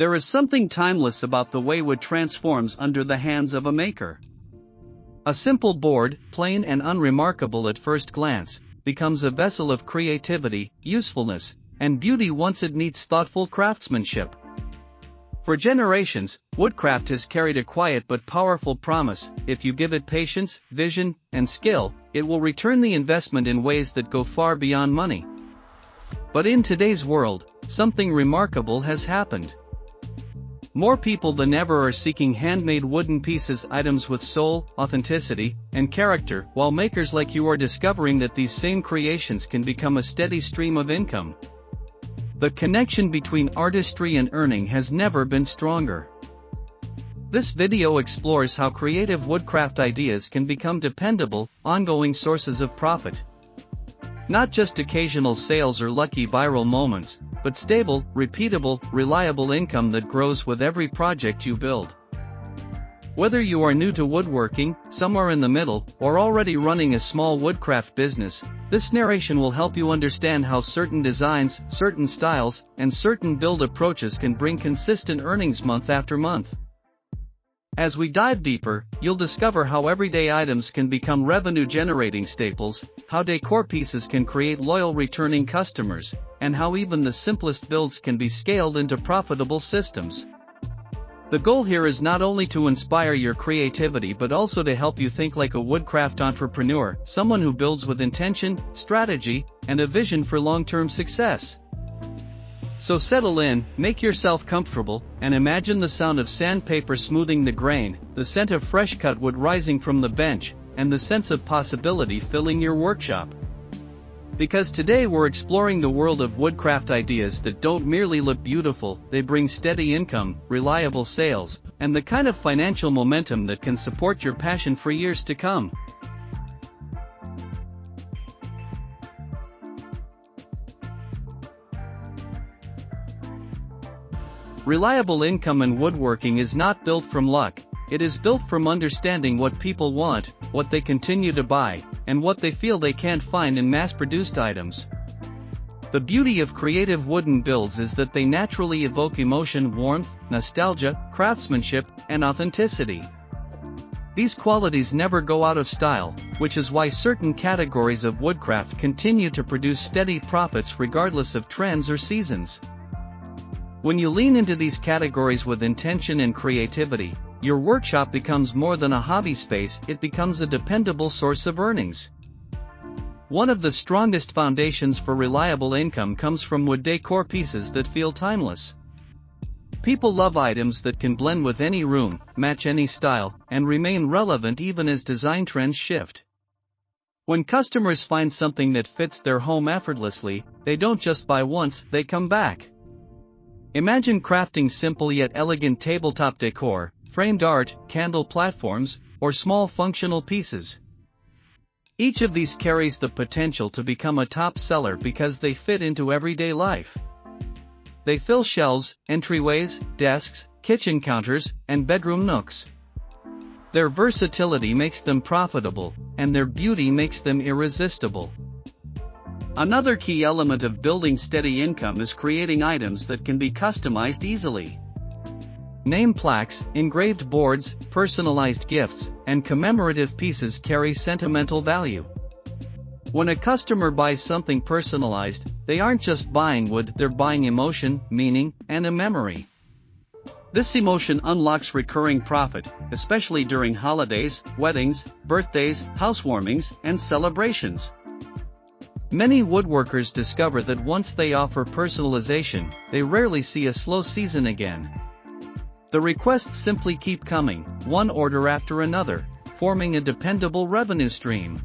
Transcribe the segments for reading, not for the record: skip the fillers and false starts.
There is something timeless about the way wood transforms under the hands of a maker. A simple board, plain and unremarkable at first glance, becomes a vessel of creativity, usefulness, and beauty once it meets thoughtful craftsmanship. For generations, woodcraft has carried a quiet but powerful promise: if you give it patience, vision, and skill, it will return the investment in ways that go far beyond money. But in today's world, something remarkable has happened. More people than ever are seeking handmade wooden pieces, items with soul, authenticity, and character, while makers like you are discovering that these same creations can become a steady stream of income. The connection between artistry and earning has never been stronger. This video explores how creative woodcraft ideas can become dependable, ongoing sources of profit. Not just occasional sales or lucky viral moments, but stable, repeatable, reliable income that grows with every project you build. Whether you are new to woodworking, somewhere in the middle, or already running a small woodcraft business, this narration will help you understand how certain designs, certain styles, and certain build approaches can bring consistent earnings month after month. As we dive deeper, you'll discover how everyday items can become revenue-generating staples, how decor pieces can create loyal returning customers, and how even the simplest builds can be scaled into profitable systems. The goal here is not only to inspire your creativity but also to help you think like a woodcraft entrepreneur, someone who builds with intention, strategy, and a vision for long-term success. So settle in, make yourself comfortable, and imagine the sound of sandpaper smoothing the grain, the scent of fresh cut wood rising from the bench, and the sense of possibility filling your workshop. Because today we're exploring the world of woodcraft ideas that don't merely look beautiful, they bring steady income, reliable sales, and the kind of financial momentum that can support your passion for years to come. Reliable income in woodworking is not built from luck, it is built from understanding what people want, what they continue to buy, and what they feel they can't find in mass-produced items. The beauty of creative wooden builds is that they naturally evoke emotion, warmth, nostalgia, craftsmanship, and authenticity. These qualities never go out of style, which is why certain categories of woodcraft continue to produce steady profits regardless of trends or seasons. When you lean into these categories with intention and creativity, your workshop becomes more than a hobby space, it becomes a dependable source of earnings. One of the strongest foundations for reliable income comes from wood decor pieces that feel timeless. People love items that can blend with any room, match any style, and remain relevant even as design trends shift. When customers find something that fits their home effortlessly, they don't just buy once, they come back. Imagine crafting simple yet elegant tabletop decor, framed art, candle platforms, or small functional pieces. Each of these carries the potential to become a top seller because they fit into everyday life. They fill shelves, entryways, desks, kitchen counters, and bedroom nooks. Their versatility makes them profitable, and their beauty makes them irresistible. Another key element of building steady income is creating items that can be customized easily. Name plaques, engraved boards, personalized gifts, and commemorative pieces carry sentimental value. When a customer buys something personalized, they aren't just buying wood, they're buying emotion, meaning, and a memory. This emotion unlocks recurring profit, especially during holidays, weddings, birthdays, housewarmings, and celebrations. Many woodworkers discover that once they offer personalization, they rarely see a slow season again. The requests simply keep coming, one order after another, forming a dependable revenue stream.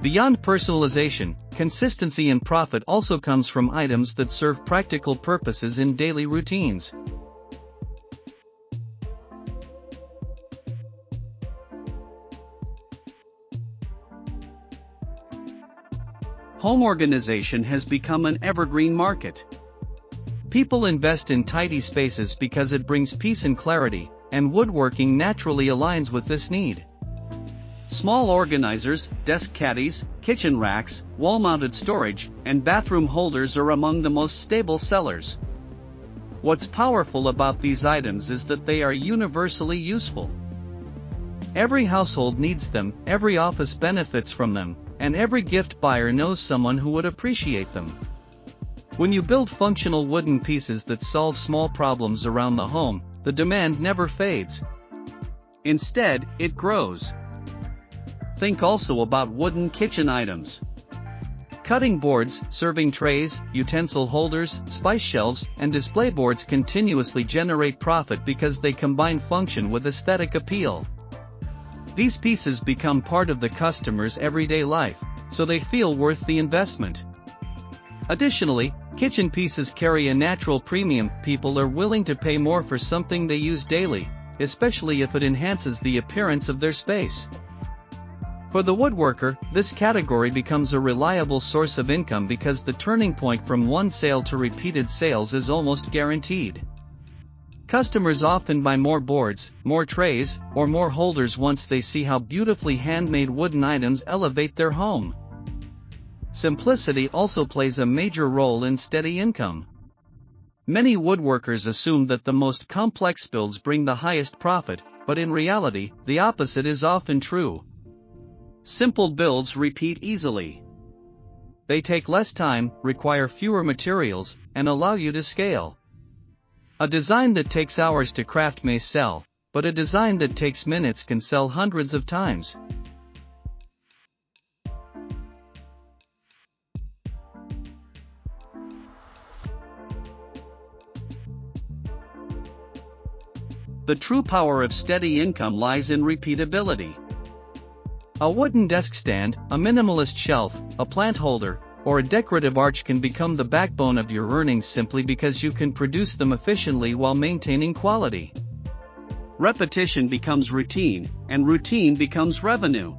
Beyond personalization, consistency and profit also comes from items that serve practical purposes in daily routines. Home organization has become an evergreen market. People invest in tidy spaces because it brings peace and clarity, and woodworking naturally aligns with this need. Small organizers, desk caddies, kitchen racks, wall-mounted storage, and bathroom holders are among the most stable sellers. What's powerful about these items is that they are universally useful. Every household needs them, every office benefits from them, and every gift buyer knows someone who would appreciate them. When you build functional wooden pieces that solve small problems around the home, the demand never fades. Instead, it grows. Think also about wooden kitchen items. Cutting boards, serving trays, utensil holders, spice shelves, and display boards continuously generate profit because they combine function with aesthetic appeal. These pieces become part of the customer's everyday life, so they feel worth the investment. Additionally, kitchen pieces carry a natural premium. People are willing to pay more for something they use daily, especially if it enhances the appearance of their space. For the woodworker, this category becomes a reliable source of income because the turning point from one sale to repeated sales is almost guaranteed. Customers often buy more boards, more trays, or more holders once they see how beautifully handmade wooden items elevate their home. Simplicity also plays a major role in steady income. Many woodworkers assume that the most complex builds bring the highest profit, but in reality, the opposite is often true. Simple builds repeat easily. They take less time, require fewer materials, and allow you to scale. A design that takes hours to craft may sell, but a design that takes minutes can sell hundreds of times. The true power of steady income lies in repeatability. A wooden desk stand, a minimalist shelf, a plant holder, or a decorative arch can become the backbone of your earnings simply because you can produce them efficiently while maintaining quality. Repetition becomes routine, and routine becomes revenue.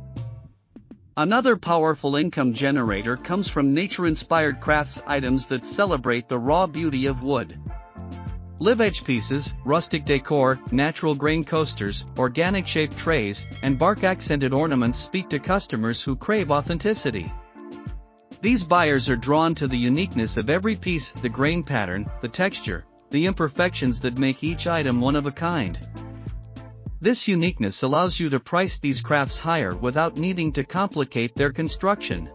Another powerful income generator comes from nature-inspired crafts items that celebrate the raw beauty of wood. Live-edge pieces, rustic decor, natural grain coasters, organic-shaped trays, and bark-accented ornaments speak to customers who crave authenticity. These buyers are drawn to the uniqueness of every piece, the grain pattern, the texture, the imperfections that make each item one of a kind. This uniqueness allows you to price these crafts higher without needing to complicate their construction.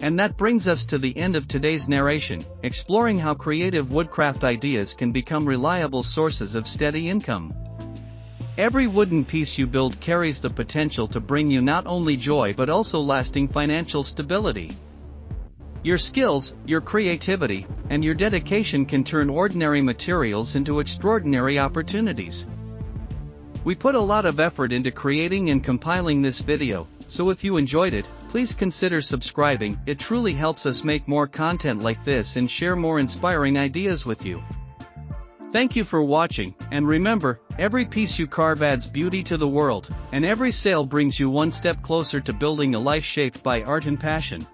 And that brings us to the end of today's narration, exploring how creative woodcraft ideas can become reliable sources of steady income. Every wooden piece you build carries the potential to bring you not only joy but also lasting financial stability. Your skills, your creativity, and your dedication can turn ordinary materials into extraordinary opportunities. We put a lot of effort into creating and compiling this video, so if you enjoyed it, please consider subscribing. It truly helps us make more content like this and share more inspiring ideas with you. Thank you for watching, and remember, every piece you carve adds beauty to the world, and every sale brings you one step closer to building a life shaped by art and passion.